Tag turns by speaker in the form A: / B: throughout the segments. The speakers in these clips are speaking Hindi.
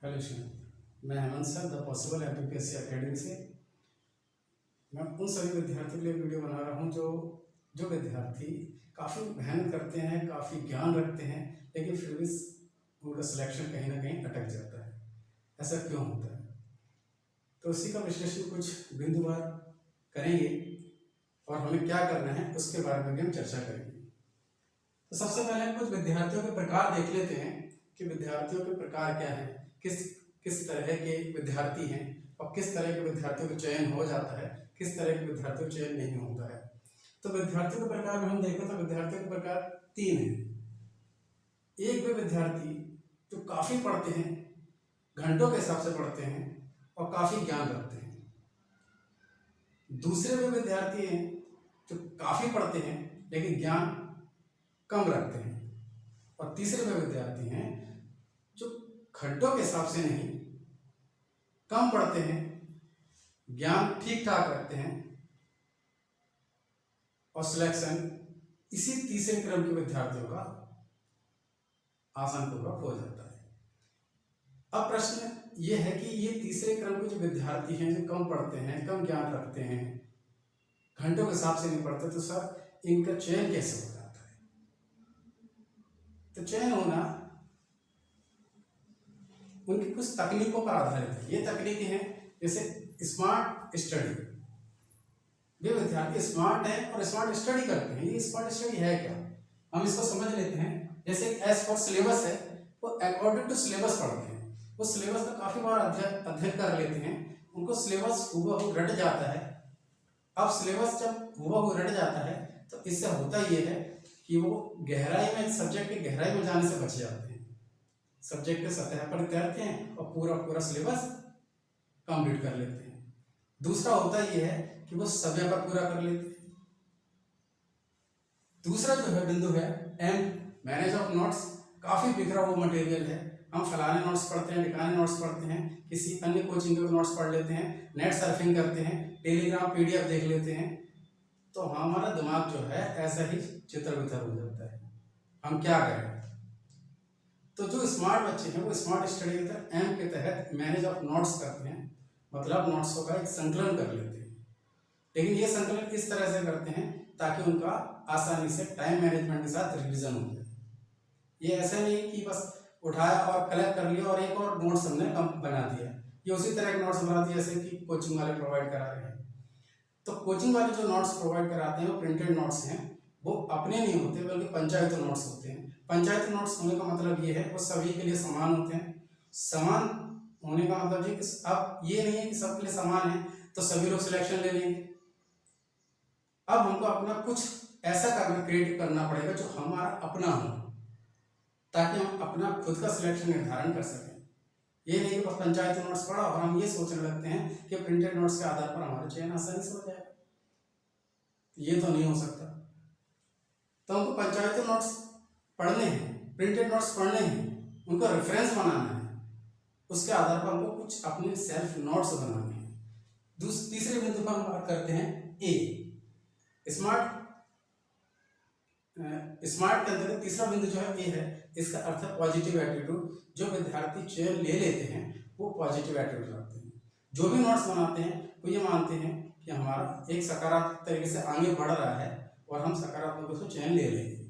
A: हेलो स्टूडेंट, मैं Hemant sir the possible MPPSC academy से। मैं उन सभी विद्यार्थियों के लिए वीडियो बना रहा हूं जो विद्यार्थी काफ़ी मेहनत करते हैं, काफ़ी ज्ञान रखते हैं, लेकिन फिर भी उनका सिलेक्शन कहीं ना कहीं अटक जाता है। ऐसा क्यों होता है? तो इसी का विश्लेषण कुछ बिंदुवार करेंगे और हमें क्या करना है उसके बारे में भी हम चर्चा करेंगे। तो सबसे पहले हम कुछ विद्यार्थियों के प्रकार देख लेते हैं कि विद्यार्थियों के प्रकार क्या हैं, किस तरह के विद्यार्थी हैं और किस तरह के विद्यार्थियों का चयन हो जाता है, किस तरह के विद्यार्थियों का चयन नहीं होता है। तो विद्यार्थियों के प्रकार में हम देखें तो विद्यार्थियों के प्रकार 3 हैं। एक वे विद्यार्थी जो काफ़ी पढ़ते हैं, घंटों के हिसाब से पढ़ते हैं और काफ़ी ज्ञान रखते हैं। दूसरे वे विद्यार्थी हैं जो काफ़ी पढ़ते हैं लेकिन ज्ञान कम रखते हैं। और तीसरे वे विद्यार्थी हैं जो घंटों के हिसाब से नहीं, कम पढ़ते हैं, ज्ञान ठीक ठाक रखते हैं और सिलेक्शन इसी तीसरे क्रम के विद्यार्थियों का आसान पूर्वक हो जाता है। अब प्रश्न ये है कि ये तीसरे क्रम के जो विद्यार्थी हैं जो कम पढ़ते हैं, कम ज्ञान रखते हैं, घंटों के हिसाब से नहीं पढ़ते, तो सर इनका चयन कैसे हो जाता है? तो चयन होना उनकी कुछ तकनीकों पर आधारित है। ये तकनीकें हैं जैसे स्मार्ट स्टडी। वे विद्यार्थी स्मार्ट हैं और स्मार्ट स्टडी करते हैं। ये स्मार्ट स्टडी है क्या, हम इसको समझ लेते हैं। जैसे एज फॉर सिलेबस है, वो अकॉर्डिंग टू सिलेबस पढ़ते हैं। वो सिलेबस का काफ़ी बार अध्ययन कर लेते हैं, उनको सिलेबस हुबहू रट जाता है। अब सिलेबस जब हुबहू रट जाता है तो इससे होता ये है कि वो गहराई में, सब्जेक्ट की गहराई में जाने से बच जाते हैं। सब्जेक्ट के सतह पर तैरते हैं और पूरा सिलेबस कंप्लीट कर लेते हैं। दूसरा होता ये है कि वो समय पर पूरा कर लेते हैं। दूसरा जो है बिंदु है एम, मैनेज ऑफ नोट्स। काफ़ी बिखरा हुआ मटेरियल है, हम फलाने नोट्स पढ़ते हैं, ढिकाने नोट्स पढ़ते हैं, किसी अन्य कोचिंग के नोट्स पढ़ लेते हैं, नेट सर्फिंग करते हैं, टेलीग्राम पीडीएफ देख लेते हैं, तो हमारा दिमाग जो है ऐसा ही चित्र बितर हो जाता है। हम क्या करें? तो जो स्मार्ट बच्चे हैं वो स्मार्ट स्टडी के तहत एम के तहत मैनेज ऑफ नोट्स करते हैं, मतलब नोट्सों का एक संकलन कर लेते हैं। लेकिन ये संकलन इस तरह से करते हैं ताकि उनका आसानी से टाइम मैनेजमेंट के साथ रिवीजन हो जाए। ये ऐसा नहीं कि बस उठाया और कलेक्ट कर लिया और एक और नोट्स हमने बना दिया। ये उसी तरह के नोट्स बना दिए जैसे कि कोचिंग वाले प्रोवाइड करा रहे हैं। तो कोचिंग वाले जो नोट्स प्रोवाइड कराते हैं वो प्रिंटेड नोट्स हैं, वो अपने नहीं होते बल्कि पंचायती नोट्स होते हैं। पंचायती नोट्स होने का मतलब ये है वो सभी के लिए समान होते हैं। समान होने का मतलब ये कि अब ये नहीं है कि सबके लिए समान है तो सभी लोग सिलेक्शन ले लेंगे। अब हमको अपना कुछ ऐसा करना, क्रिएट करना पड़ेगा जो हमारा अपना हो, ताकि हम अपना खुद का सिलेक्शन निर्धारण कर सकें। ये नहीं कि बस पंचायती नोट्स पढ़ा और हम ये सोचने लगते हैं कि प्रिंटेड नोट्स के आधार पर हमारा चयन आसानी से हो जाएगा। ये तो नहीं हो सकता। तो हमको पंचायती नोट्स पढ़ने हैं, प्रिंटेड नोट्स पढ़ने हैं, उनको रेफरेंस बनाना है, उसके आधार पर हमको कुछ अपने सेल्फ नोट्स बनाने हैं। तीसरे बिंदु पर हम बात करते हैं ए, स्मार्ट के अंतर्गत तीसरा बिंदु जो है ए है। इसका अर्थ है पॉजिटिव एटीट्यूड। जो विद्यार्थी चयन ले लेते हैं वो पॉजिटिव एटीट्यूड रखते हैं। जो भी नोट्स बनाते हैं वो ये मानते हैं कि हमारा एक सकारात्मक तरीके से आगे बढ़ रहा है और हम सकारात्मक रूप से चयन ले लेंगे।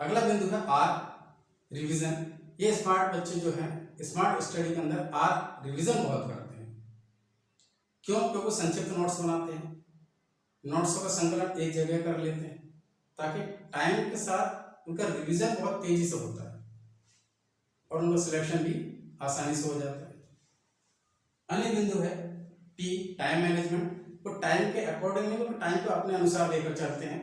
A: अगला बिंदु है आर, रिवीजन। ये स्मार्ट बच्चे जो हैं स्मार्ट स्टडी के अंदर आर, रिवीजन बहुत करते हैं। क्यों? क्योंकि संक्षिप्त नोट्स बनाते हैं, नोट्सों का संकलन एक जगह कर लेते हैं ताकि टाइम के साथ उनका रिवीजन बहुत तेजी से होता है और उनका सिलेक्शन भी आसानी से हो जाता है। अन्य बिंदु है टी, टाइम मैनेजमेंट। वो टाइम के अकॉर्डिंग नहीं, वो टाइम को अपने अनुसार लेकर चलते हैं।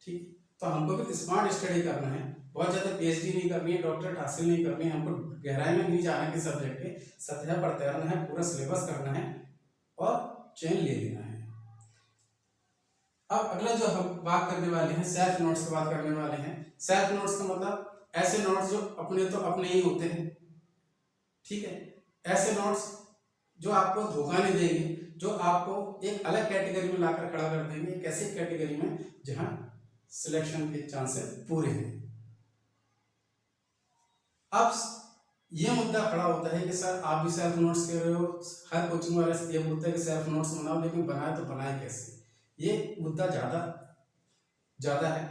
A: ठीक, तो हमको भी स्मार्ट स्टडी करना है, बहुत ज़्यादा पीएचडी नहीं करनी है, डॉक्टरेट हासिल नहीं करनी है, हमको गहराई में नहीं जाना कि सब्जेक्ट के सतह पर तैरना है, पूरा सिलेबस करना है और चयन ले लेना है। अब अगला जो हम बात करने वाले हैं सेल्फ नोट्स की बात करने वाले हैं। सेल्फ नोट्स का मतलब ऐसे नोट्स जो अपने ही होते हैं। ठीक है, ऐसे नोट्स जो आपको धोखा नहीं देंगे, जो आपको एक अलग कैटेगरी में लाकर खड़ा कर देंगे, एक ऐसी कैटेगरी में जहां सिलेक्शन के चांसेस पूरे हैं। अब ये मुद्दा खड़ा होता है कि सर आप भी सेल्फ नोट्स कह रहे हो, हर कोचिंग वाले से ये बोलते हैं कि सेल्फ नोट्स बनाओ, लेकिन बनाए तो बनाए कैसे? ये मुद्दा ज़्यादा ज़्यादा है,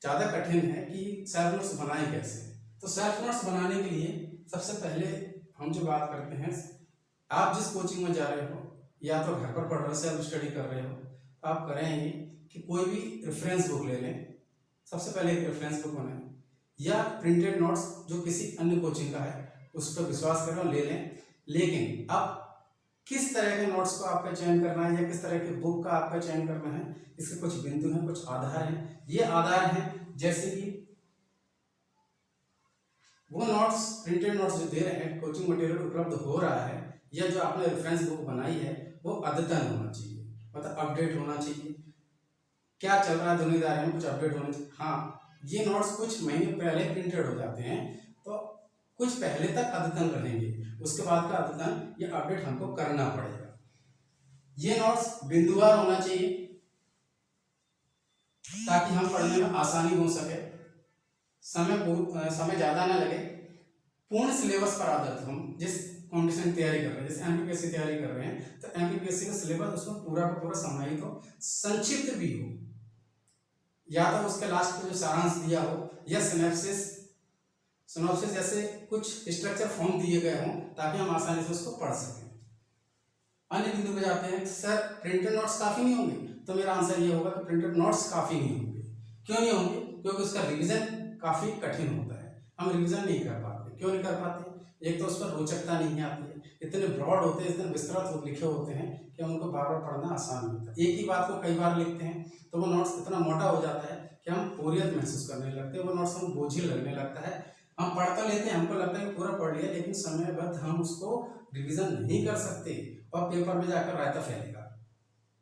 A: ज़्यादा कठिन है कि सेल्फ नोट्स बनाए कैसे। तो सेल्फ नोट्स बनाने के लिए सबसे पहले हम जो बात करते हैं, आप जिस कोचिंग में जा रहे हो या तो घर पर पढ़ रहे हो, सेल्फ स्टडी कर रहे हो, तो आप करेंगे कि कोई भी रेफरेंस बुक ले लें। सबसे पहले एक रेफरेंस बुक बनाएं या प्रिंटेड नोट्स जो किसी अन्य कोचिंग का है उस पर विश्वास करें और ले लें। लेकिन अब किस तरह के नोट्स को आपका चयन करना है या किस तरह की बुक का आपका चयन करना है, इसके कुछ बिंदु हैं, कुछ आधार हैं। ये आधार हैं जैसे कि वो नोट्स, प्रिंटेड नोट्स जो दे रहे हैं, कोचिंग मटेरियल उपलब्ध हो रहा है या जो आपने रेफरेंस बुक बनाई है वो अद्यतन होना चाहिए, मतलब अपडेट होना चाहिए। क्या चल रहा है दुनियादारी में, कुछ अपडेट होना चाहिए। हाँ, ये नोट्स कुछ महीने पहले प्रिंटेड हो जाते हैं तो कुछ पहले तक अद्यतन रहेंगे, उसके बाद का अद्यतन या अपडेट हमको करना पड़ेगा। ये नोट्स बिंदुवार होना चाहिए ताकि हम पढ़ने में आसानी हो सके, समय ज़्यादा ना लगे। पूर्ण सिलेबस पर आधारित, हम जिस कंडीशन की तैयारी कर रहे हैं, जैसे एमपीपीएससी तैयारी कर रहे हैं तो एमपीपीएससी का सिलेबस उसमें पूरा का पूरा समाहित हो, संक्षिप्त भी हो, या तो उसके लास्ट में जो सारांश दिया हो या सिनॉप्सिस जैसे कुछ स्ट्रक्चर फॉर्म दिए गए हों ताकि हम आसानी से उसको पढ़ सकें। अन्य बिंदु पे जाते हैं, सर प्रिंटेड नोट्स काफ़ी नहीं होंगे, तो मेरा आंसर ये होगा कि प्रिंटेड नोट्स काफ़ी नहीं होंगे। क्यों नहीं होंगे? क्योंकि उसका रिवीजन काफ़ी कठिन होता है, हम रिवीजन नहीं कर पाते। क्यों नहीं कर पाते? एक तो उस पर रोचकता नहीं आती है, इतने ब्रॉड होते हैं, इतने विस्तृत लिखे होते हैं कि उनको बार बार पढ़ना आसान नहीं होता। एक ही बात को कई बार लिखते हैं तो वो नोट्स इतना मोटा हो जाता है कि हम बोरियत महसूस करने लगते हैं, वो नोट्स हम बोझिल लगने लगता है। हम पढ़ तो लेते हैं, हमको लगता है कि पूरा पढ़ लिया, लेकिन समयबद्ध हम उसको रिवीजन नहीं कर सकते और पेपर में जाकर रायता फैलेगा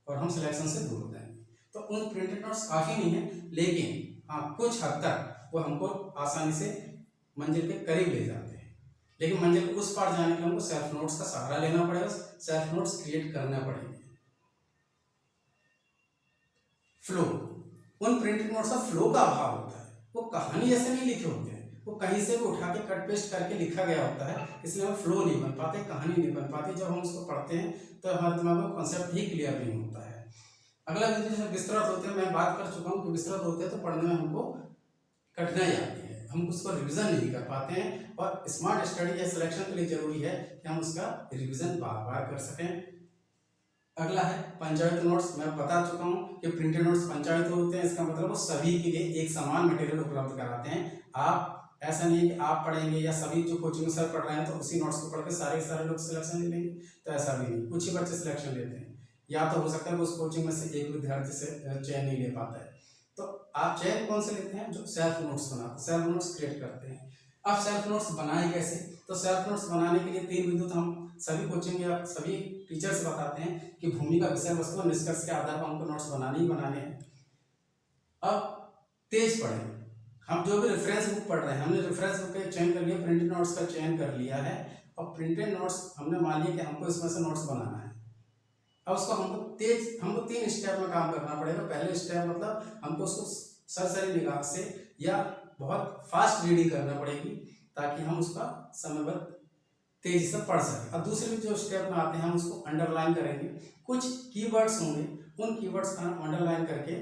A: और हम सिलेक्शन से दूर हो जाएंगे। तो उन प्रिंटेड नोट्स काफ़ी नहीं है, लेकिन हाँ कुछ हद तक वो हमको आसानी से मंजिल के करीब ले जाते हैं। लेकिन मंजिल के उस पार जाने के लिए हमको सेल्फ नोट्स का सहारा लेना पड़ेगा, सेल्फ नोट्स क्रिएट करना पड़ेंगे। फ्लो, उन प्रिंटेड नोट्स का फ्लो का अभाव होता है, वो कहानी ऐसे नहीं लिखे होते हैं, वो कहीं से भी उठा के कट पेस्ट करके लिखा गया होता है, इसलिए वो फ्लो नहीं बन पाते, कहानी नहीं बन पाती। जब हम उसको पढ़ते हैं तो हमारे दिमाग में कॉन्सेप्ट ही क्लियर नहीं होता है। अगला बिंदु जैसे विस्तृत होते हैं, मैं बात कर चुका हूँ कि विस्तृत होते हैं तो पढ़ने में हमको कठिनाई आती है, हम उसको रिवीजन नहीं कर पाते हैं। और स्मार्ट स्टडी या सिलेक्शन के लिए जरूरी है कि हम उसका रिवीजन बार बार कर सकें। अगला है पंचायत नोट्स। मैं बता चुका हूँ कि प्रिंटेड नोट्स पंचायत होते हैं, इसका मतलब वो सभी के लिए एक समान मटेरियल उपलब्ध कराते हैं। आप ऐसा नहीं है कि आप पढ़ेंगे या सभी जो कोचिंग में सर पढ़ रहे हैं तो उसी नोट्स को पढ़ के सारे लोग सिलेक्शन ले लेंगे, तो ऐसा भी नहीं, कुछ ही बच्चे सिलेक्शन लेते हैं। या तो हो सकता है कि उस कोचिंग में से एक विद्यार्थी से चयन नहीं ले पाता है, तो आप चयन कौन से लेते हैं? जो सेल्फ नोट्स बनाते, सेल्फ नोट्स क्रिएट करते हैं। अब सेल्फ नोट्स बनाए कैसे? तो सेल्फ नोट्स बनाने के लिए 3 बिंदु तो हम सभी कोचिंग या सभी टीचर्स बताते हैं कि भूमिका, विषय वस्तु और निष्कर्ष के आधार पर हमको नोट्स बनाने ही बनाने हैं। अब तेज पढ़ें, हम जो भी रेफरेंस बुक पढ़ रहे हैं, हमने रेफरेंस बुक का चयन कर लिया, प्रिंटेड नोट्स का चयन कर लिया है, और प्रिंटेड नोट्स हमने मान लिया कि हमको इसमें से नोट्स बनाना है। अब उसको हमको 3 स्टेप में काम करना पड़ेगा। पहले स्टेप मतलब हमको उसको सरसरी निगाह से या बहुत फास्ट रीडिंग करना पड़ेगी ताकि हम उसका समयबद्ध तेजी से पढ़ सकें। अब दूसरे जो स्टेप में आते हैं, हम उसको अंडरलाइन करेंगे, कुछ कीवर्ड्स होंगे, उन कीवर्ड्स का हम अंडरलाइन करके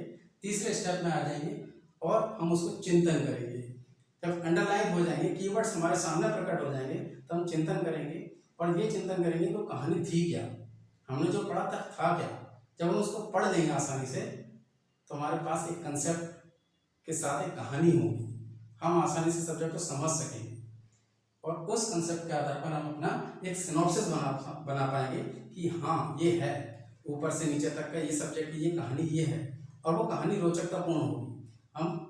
A: तीसरे स्टेप में आ जाएंगे और हम उसको चिंतन करेंगे। जब अंडरलाइन हो जाएंगे, कीवर्ड्स हमारे सामने प्रकट हो जाएंगे, तो हम चिंतन करेंगे और ये चिंतन करेंगे कि कहानी थी क्या, हमने जो पढ़ा था क्या। जब हम उसको पढ़ लेंगे आसानी से तो हमारे पास एक कंसेप्ट के साथ एक कहानी होगी, हम आसानी से सब्जेक्ट को समझ सकेंगे और उस कंसेप्ट के आधार पर हम अपना एक सिनॉप्सिस बना पाएंगे कि हाँ ये है, ऊपर से नीचे तक का ये सब्जेक्ट, ये कहानी ये है, और वो कहानी रोचकतापूर्ण होगी।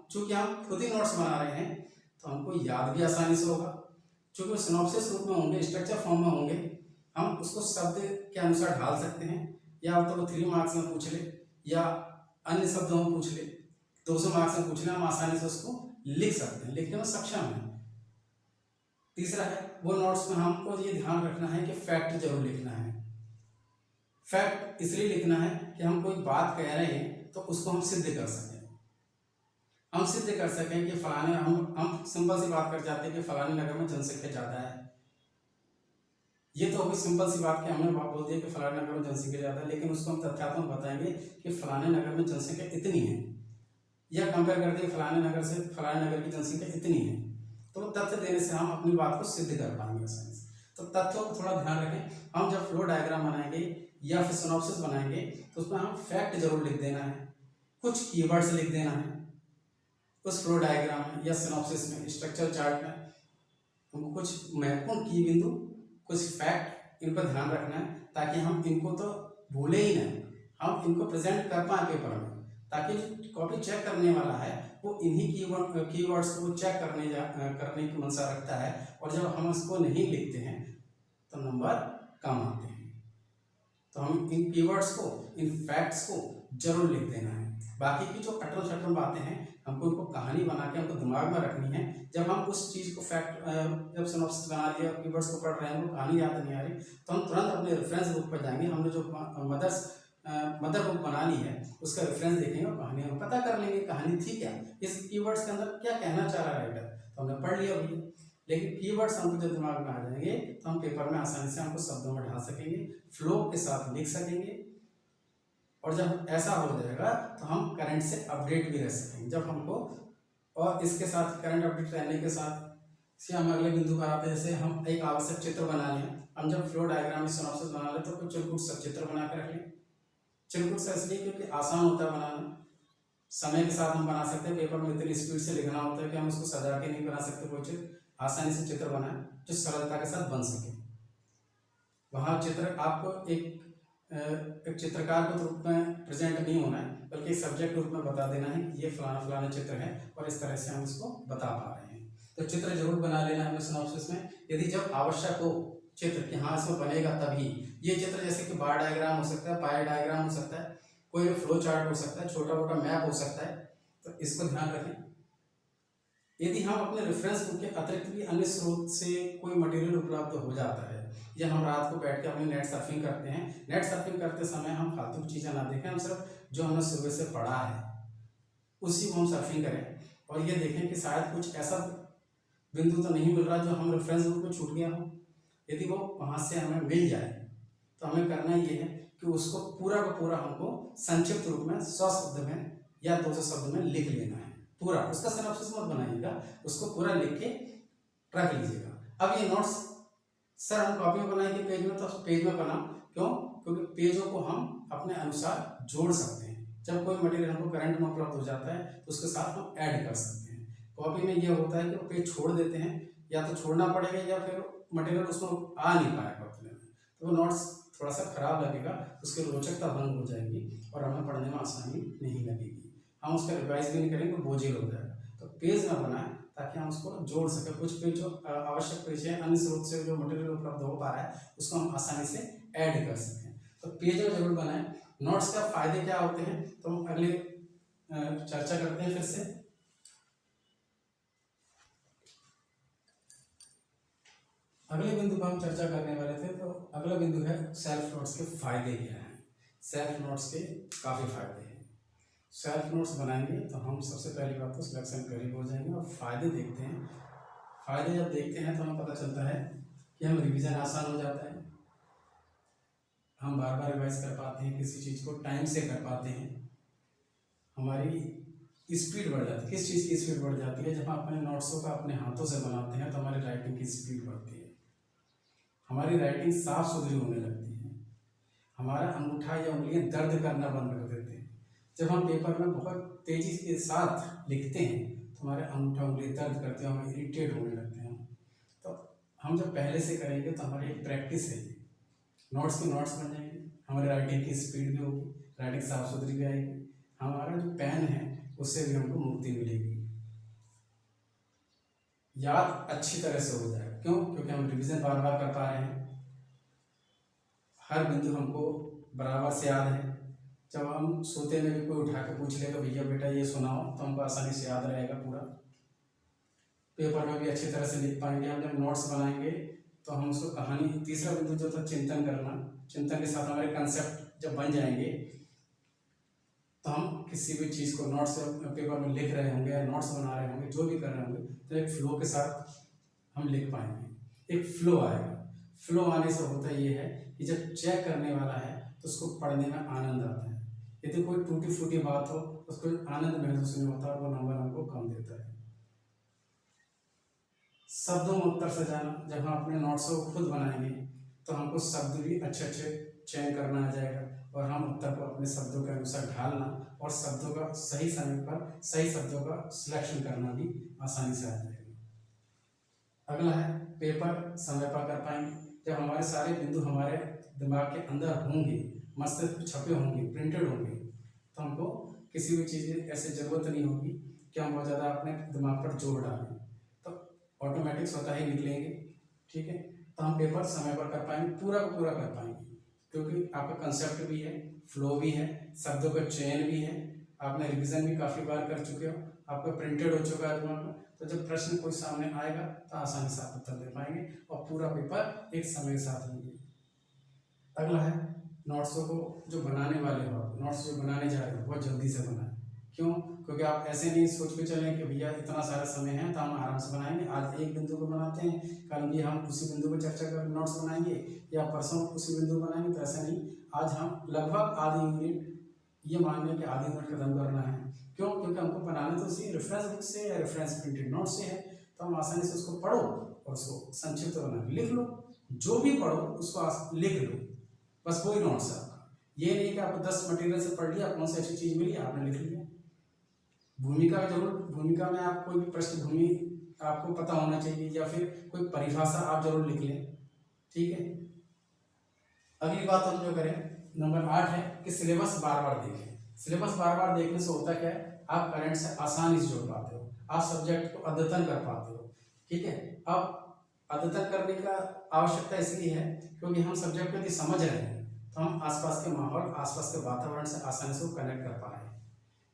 A: चूँकि हम खुद ही नोट्स बना रहे हैं तो हमको याद भी आसानी से होगा, चूँकि वो सिनॉप्सिस रूप में होंगे, स्ट्रक्चर फॉर्म में होंगे, हम उसको शब्द के अनुसार ढाल सकते हैं, या तो वो 3 मार्क्स में पूछ ले या अन्य शब्दों में पूछ ले, 200 मार्क्स में पूछ ले, हम आसानी से उसको लिख सकते हैं, लिखने में सक्षम हैं। तीसरा है वो नोट्स में हमको ये ध्यान रखना है कि फैक्ट जरूर लिखना है। फैक्ट इसलिए लिखना है कि हम कोई बात कह रहे हैं तो उसको हम सिद्ध कर सकें। हम सिद्ध कर सकें कि फलाने, हम सिंपल सी बात कर जाते हैं कि फलाने नगर में जनसंख्या ज़्यादा है। ये तो होगी सिंपल सी बात कि हमने बात बोल दिया कि फलाने नगर में जनसंख्या ज़्यादा है, लेकिन उसको हम तथ्यात्मक बताएंगे कि फलाने नगर में जनसंख्या इतनी है, या कंपेयर करते हैं फलाने नगर से फलाने नगर की जनसंख्या इतनी है, तो तथ्य देने से हम अपनी बात को सिद्ध कर पाएंगे आसानी से। तो तथ्यों को थोड़ा ध्यान रखें। हम जब फ्लो डायग्राम बनाएंगे या फिर सिनॉप्सिस बनाएंगे तो उसमें हम फैक्ट जरूर लिख देना है, कुछ कीवर्ड्स लिख देना है उस फ्लो डायग्राम में या सिनॉप्सिस में, स्ट्रक्चर चार्ट में। हमको कुछ महत्वपूर्ण की बिंदु, कुछ फैक्ट, इन पर ध्यान रखना है ताकि हम इनको तो भूले ही नहीं, हम इनको प्रेजेंट कर पाए पेपर में, ताकि जो कॉपी चेक करने वाला है वो इन्हीं कीवर्ड्स को चेक करने की मंशा रखता है, और जब हम इसको नहीं लिखते हैं तो नंबर कम आते हैं। तो हम इन कीवर्ड्स को, इन फैक्ट्स को जरूर लिख देना है। बाकी की जो अटल शटल बातें हैं हमको इनको कहानी बना के हमको दिमाग में रखनी है। जब हम उस चीज़ को फैक्ट, जब सिनॉप्सिस बना लिया, कीवर्ड्स को पढ़ रहे हैं, हमको कहानी याद नहीं आ रही, तो हम तुरंत अपने रेफरेंस बुक पर जाएंगे। हमने जो मदर बुक बना ली है उसका रेफरेंस देखेंगे और कहानी हम पता कर लेंगे कहानी थी क्या, इस कीवर्ड्स के अंदर क्या कहना चाह रहा है राइटर, तो हमने पढ़ लिया भैया। लेकिन कीवर्ड्स हमको जब दिमाग में आ जाएंगे तो हम पेपर में आसानी से हमको शब्दों में ढाल सकेंगे, फ्लो के साथ लिख सकेंगे, और जब ऐसा हो जाएगा तो हम करंट से अपडेट भी रह सकेंगे। जब हमको, और इसके साथ करंट अपडेट रहने के साथ से हम अगले बिंदु पर आते हैं। जैसे हम एक आवश्यक चित्र बना लें, हम जब फ्लो डायग्राम में सिनॉप्सिस बना लें तो कुछ चिरकुट सब चित्र बना के रख लें। चिरकुट से इसलिए क्योंकि आसान होता है बनाना, समय के साथ हम बना सकते हैं। पेपर में इतनी स्पीड से लिखना होता है कि हम उसको सजा के नहीं बना सकते, कोई चित्र आसानी से चित्र बनाए जो सरलता के साथ बन सके। वहाँ चित्र आपको एक चित्रकार के रूप में प्रेजेंट नहीं होना है, बल्कि सब्जेक्ट के रूप में बता देना है कि ये फलाना फलाना चित्र है और इस तरह से हम इसको बता पा रहे हैं। तो चित्र जरूर बना लेना है हमें सिनॉप्सिस में, यदि जब आवश्यक हो चित्र कि हाँ इसमें बनेगा तभी। ये चित्र जैसे कि बार डायग्राम हो सकता है, पाई डायग्राम हो सकता है, कोई फ्लो चार्ट हो सकता है, छोटा मोटा मैप हो सकता है, तो इसको ध्यान रखें। यदि हम अपने रेफरेंस बुक के अतिरिक्त भी अन्य स्रोत से कोई मटेरियल उपलब्ध हो जाता है, या हम रात को बैठ के अपनी नेट सर्फिंग करते हैं, नेट सर्फिंग करते समय हम फालतू की चीज़ें ना देखें, हम सिर्फ जो हमने सुबह से पढ़ा है उसी को हम सर्फिंग करें, और ये देखें कि शायद कुछ ऐसा बिंदु तो नहीं मिल रहा जो हम रेफरेंस बुक में छूट गया हो। यदि वो वहाँ से हमें मिल जाए तो हमें करना ये है कि उसको पूरा का पूरा हमको संक्षिप्त रूप में 100 शब्द में या 200 शब्द में लिख लेना है पूरा। उसका सिनॉप्सिस मत बनाइएगा, उसको पूरा लिख के रख लीजिएगा। अब ये नोट्स सर हम कॉपी में बनाएंगे पेज में, तो पेज में बनाओ, क्यों? क्योंकि पेजों को हम अपने अनुसार जोड़ सकते हैं। जब कोई मटेरियल हमको करंट में उपलब्ध हो जाता है तो उसके साथ हम ऐड कर सकते हैं। कॉपी में ये होता है कि वो पेज छोड़ देते हैं, या तो छोड़ना पड़ेगा या फिर मटेरियल उसमें आ नहीं पाएगा उतने में, तो वो नोट्स थोड़ा सा खराब लगेगा, उसकी रोचकता भंग हो जाएगी और हमें पढ़ने में आसानी नहीं लगेगी। हम उसका रिवाइज भी नहीं करेंगे, बोझिल हो जाएगा। तो पेज में बनाएं ताकि हम उसको जोड़ सकें। कुछ पेज जो आवश्यक पेज है, अन्य स्रोत से जो मटेरियल उपलब्ध हो पा रहा है उसको हम आसानी से ऐड कर सकें। तो पेज में जरूर बनाएं। नोट्स का फायदे क्या होते हैं तो हम अगले चर्चा करते हैं फिर से। अगले बिंदु पर हम चर्चा करने वाले थे, तो अगला बिंदु है सेल्फ नोट्स के फायदे क्या हैं। सेल्फ नोट्स के काफ़ी फायदे हैं। सेल्फ नोट्स बनाएंगे तो हम सबसे पहली बात तो सिलेक्शन करीब हो जाएंगे और फायदे देखते हैं। फायदे जब देखते हैं तो हमें पता चलता है कि हम रिवीजन आसान हो जाता है, हम बार बार रिवाइज कर पाते हैं, किसी चीज़ को टाइम से कर पाते हैं, हमारी स्पीड बढ़ जाती है। किस चीज़ की स्पीड बढ़ जाती है? जब हम अपने नोट्सों का अपने हाथों से बनाते हैं तो हमारी राइटिंग की स्पीड बढ़ती है, हमारी राइटिंग साफ सुथरी होने लगती है, हमारा अंगूठा या उंगलियां दर्द करना बंद कर देते हैं। जब हम पेपर में बहुत तेजी के साथ लिखते हैं तो हमारे अंगूठा उंगली दर्द करते हैं, हम इरिटेट होने लगते हैं। तो हम जब पहले से करेंगे तो हमारी एक प्रैक्टिस है, नोट्स के नोट्स बन जाएंगे, हमारी राइटिंग की स्पीड भी होगी, राइटिंग साफ सुथरी भी आएगी, हमारा जो पेन है उससे भी हमको मुक्ति मिलेगी, याद अच्छी तरह से हो जाएगा। क्यों? क्योंकि हम रिवीजन बार बार कर पा रहे हैं, हर बिंदु हमको बराबर से याद है। जब हम सोते में भी कोई उठा के पूछ लेगा भैया बेटा ये सुनाओ, तो हमको आसानी से याद रहेगा पूरा। पेपर में भी अच्छी तरह से लिख पाएंगे। हम जब नोट्स बनाएंगे तो हम उसको कहानी, तीसरा बिंदु जो था चिंतन करना, चिंतन के साथ हमारे कंसेप्ट जब बन जाएंगे तो हम किसी भी चीज़ को नोट्स पेपर में लिख रहे होंगे या नोट्स बना रहे होंगे, जो भी कर रहे होंगे, तो एक फ्लो के साथ हम लिख पाएंगे, एक फ्लो आएगा। फ्लो आने से होता ये है कि जब चेक करने वाला है तो उसको पढ़ने में आनंद आता है। यदि कोई टूटी फूटी बात हो तो उसको आनंद महसूस नहीं होता, वो नंबर हमको कम देता है। शब्दों में उत्तर सजाना, जब हम अपने नोट्स को खुद बनाएंगे तो हमको शब्द भी अच्छे अच्छे चयन करना आ जाएगा और हम उत्तर को अपने शब्दों के अनुसार ढालना और शब्दों का सही समय पर सही शब्दों का सिलेक्शन करना भी आसानी से आ जाएगा। अगला है पेपर समय पर कर पाएंगे। जब हमारे सारे बिंदु हमारे दिमाग के अंदर होंगे, मस्तिष्क छपे होंगे, प्रिंटेड होंगे, तो हमको किसी भी चीज़ की ऐसे ज़रूरत नहीं होगी कि हम बहुत ज़्यादा अपने दिमाग पर जोर डालें, तो ऑटोमेटिक स्वतः ही निकलेंगे। ठीक है, तो हम पेपर समय पर कर पाएंगे, पूरा का पूरा कर पाएंगे, क्योंकि आपका कंसेप्ट भी है, फ्लो भी है, शब्दों का चयन भी है, आपने रिवीजन भी काफ़ी बार कर चुके हो, आपका प्रिंटेड हो चुका है दिमाग में, तो जब प्रश्न कोई सामने आएगा तो आसानी से आप उत्तर दे पाएंगे और पूरा पेपर एक समय के साथ होंगे। अगला है नोट्सों को जो बनाने वाले हो, नोट्स जो बनाने जा रहे हो बहुत जल्दी से बनाएं। क्यों? क्योंकि आप ऐसे नहीं सोच के चलें कि भैया इतना सारा समय है तो हम आराम से बनाएंगे, आज एक बिंदु को बनाते हैं, कल भी हम उसी बिंदु पर चर्चा कर नोट्स बनाएंगे या परसों उसी बिंदु बनाएंगे, तो ऐसा नहीं। आज हम लगभग आधी यूनिट, ये मान लें कि आधी यूनिट खत्म करना है। क्यों? क्योंकि हमको बनाना तो उसी रेफरेंस बुक से या रेफरेंस प्रिंटेड नोट से है, तो हम आसानी से उसको पढ़ो और उसको संक्षिप्त बना लिख लो, जो भी पढ़ो उसको लिख लो, बस वही नोट्स है आपका। ये नहीं कि आपको 10 मटेरियल से पढ़ लिया, कौन सी अच्छी चीज़ मिली आपने लिख लिया। भूमिका जरूर, भूमिका में आप कोई भी पृष्ठभूमि आपको पता होना चाहिए या फिर कोई परिभाषा आप जरूर लिख लें। ठीक है, अगली बात हम जो करें नंबर 8 है कि सिलेबस बार बार देखें। सिलेबस बार बार देखने से होता क्या है, आप करंट से आसानी से जोड़ पाते हो, आप सब्जेक्ट को अद्यतन कर पाते हो। ठीक है, अब अद्यतन करने का आवश्यकता इसलिए है क्योंकि हम सब्जेक्ट को यदि समझ रहे हैं तो हम आसपास के माहौल, आसपास के वातावरण से आसानी से कनेक्ट कर पा रहे हैं।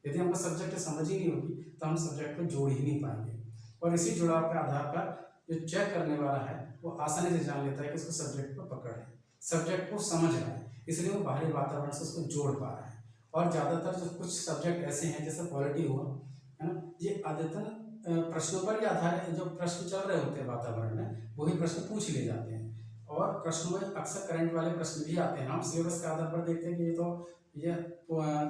A: यदि हमको सब्जेक्ट समझ ही नहीं होगी तो हम सब्जेक्ट को जोड़ ही नहीं पाएंगे, और इसी जुड़ाव के आधार पर जो चेक करने वाला है वो आसानी से जान लेता है कि उसको सब्जेक्ट को पकड़ है, सब्जेक्ट को समझ रहा है, इसलिए वो बाहरी वातावरण से उसको जोड़ पा रहा है। और ज़्यादातर जो कुछ सब्जेक्ट ऐसे हैं जैसे पॉलिटी हुआ है ना, ये अद्यतन प्रश्नों पर ही आधारित, जो प्रश्न चल रहे होते हैं वातावरण में वही प्रश्न पूछ लिए जाते हैं, और प्रश्नों में अक्सर करंट वाले प्रश्न भी आते हैं। हम सिलेबस के आधार पर देखते हैं कि ये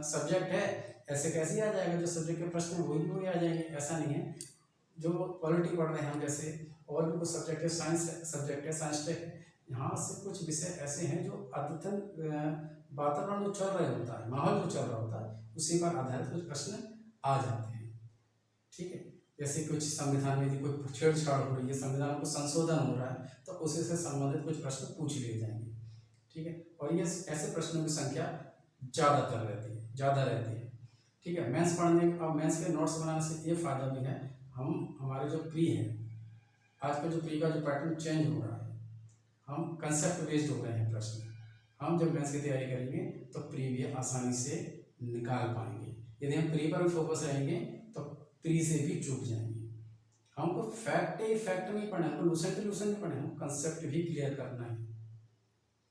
A: सब्जेक्ट है, ऐसे कैसे आ जाएगा, जो सब्जेक्ट के प्रश्न है वही आ जाएंगे, ऐसा नहीं है। जो पॉलिटी पढ़ रहे हैं हम, जैसे और भी कुछ सब्जेक्ट है, साइंस सब्जेक्ट है, साइंस टेक है, यहाँ से कुछ विषय ऐसे हैं जो अद्यतन वातावरण जो चल रहा होता है, माहौल जो चल रहा होता है, उसी पर आधारित कुछ प्रश्न आ जाते हैं। ठीक है, जैसे कुछ संविधान में यदि कोई छेड़छाड़ हो रही है, संविधान को संशोधन हो रहा है, तो उसी से संबंधित कुछ प्रश्न पूछ लिए जाएंगे। ठीक है, और ये ऐसे प्रश्नों की संख्या ज़्यादा रहती है। ठीक है, मेंस पढ़ने और मेंस के नोट्स बनाने से ये फायदा भी है, हम हमारे जो प्री है, आजकल जो प्री का जो पैटर्न चेंज हो रहा है, हम कंसेप्ट बेस्ड हो रहे हैं प्रश्न। हम जब मेंस की तैयारी करेंगे तो प्री भी आसानी से निकाल पाएंगे। यदि हम प्री पर भी फोकस रहेंगे तो प्री से भी चूक जाएंगे। हमको फैक्ट नहीं पढ़ना, हमको लूसेंट नहीं पढ़ना, हमको कंसेप्ट भी क्लियर करना है,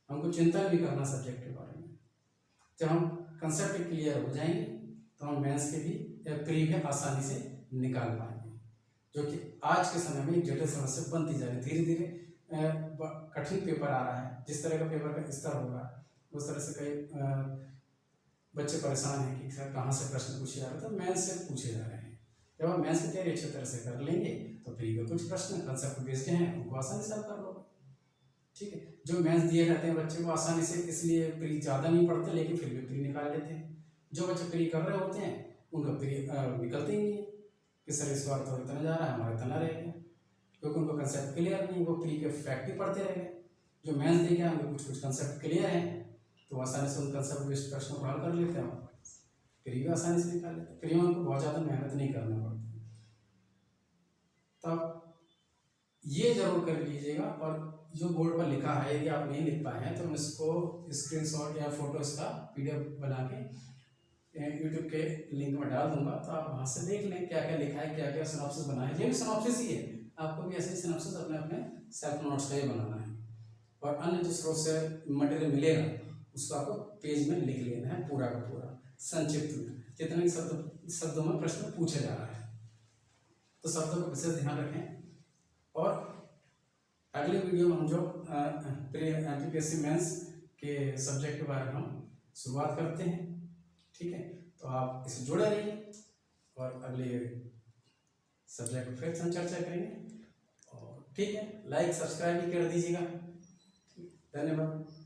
A: हमको चिंतन भी करना सब्जेक्ट के बारे में। जब हम कंसेप्ट क्लियर हो जाएंगे तो हम मेंस के भी या प्री भी आसानी से निकाल पाएंगे, जो कि आज के समय में एक जटिल समस्या बनती जा रही है। धीरे धीरे कठिन पेपर आ रहा है, जिस तरह का पेपर का स्तर होगा उस तरह से कई बच्चे परेशान हैं कि सर कहाँ से प्रश्न पूछे जा रहे हैं, तो मेंस से पूछे जा रहे हैं। जब आप मेंस की तैयारी अच्छी तरह से कर लेंगे तो प्री के कुछ प्रश्न कंसेप्ट बेस्ड हैं, उनको आसानी से कर लोगे। ठीक है, जो मेंस दिए रहते हैं बच्चे को आसानी से, इसलिए प्री ज़्यादा नहीं पढ़ते लेकिन फिर भी प्री निकाल लेते हैं। जो बच्चे प्री कर रहे होते हैं उनका प्री निकलते ही नहीं है कि सर इस बार तो इतना जा रहा है, हमारा इतना रहेगा, क्योंकि उनको कंसेप्ट क्लियर नहीं, वो प्री के फैक्ट ही पढ़ते रहेंगे। जो मेंस देंगे उनको कुछ कंसेप्ट क्लियर है तो आसानी से उन कंसेप्ट बेस्ड प्रश्नों को हल कर लेते हैं, प्री भी आसानी से निकाल लेते हैं। प्री में उनको बहुत ज़्यादा मेहनत नहीं करना पड़ती। तब ये जरूर कर लीजिएगा, और जो बोर्ड पर लिखा है यदि आप नहीं लिख पाए हैं तो मैं इसको स्क्रीनशॉट या फोटो इसका PDF बना के यूट्यूब के लिंक में डाल दूंगा, तो आप वहाँ से देख लें क्या क्या लिखा है, क्या क्या सिनॉप्सिस बना है। ये भी सिनॉप्सिस ही है, आपको भी ऐसे सिनॉप्सिस अपने सेल्फ नोट्स का ही बनाना है, और अन्य जो स्रोत से मटेरियल मिलेगा उसको आपको पेज में लिख लेना है पूरा का पूरा संक्षिप्त में। कितने शब्दों में प्रश्न पूछा जा रहा है। तो शब्दों का विशेष ध्यान रखें। और अगले वीडियो में हम जो प्री एमपीएससी मेंस के सब्जेक्ट के बारे में हम शुरुआत करते हैं। ठीक है, तो आप इससे जुड़े रहिए और अगले सब्जेक्ट पर फिर हम चर्चा करेंगे। और ठीक है, लाइक सब्सक्राइब भी कर दीजिएगा। धन्यवाद।